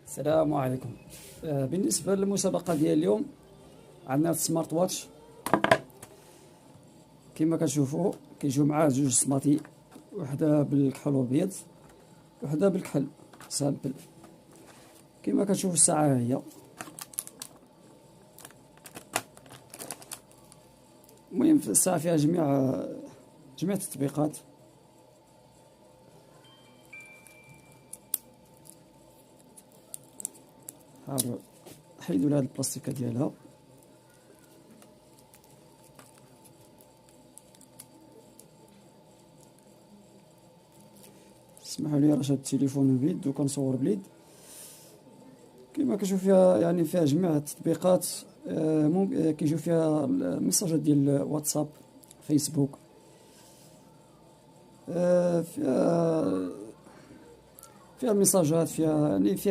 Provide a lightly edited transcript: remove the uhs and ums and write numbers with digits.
السلام عليكم. بالنسبة للمسابقة ديال اليوم، عندنا سمارت واتش. كما كتشوفوا كيجيو معاه جوج سماطي، وحده بالكحل والابيض وحده بالكحل سامبل. كما كتشوفوا الساعة هي. المهم في الساعة فيها جميع التطبيقات. حاولوا حيدوا لها البلاستيكة ديالها. اسمحوا لي راه شاد التليفون بيد وكنصور باليد. كما كتشوف فيها فيها جميع التطبيقات. كيجيو فيها الميساجات ديال واتساب، فيسبوك. فيها الميساجات، فيها فيها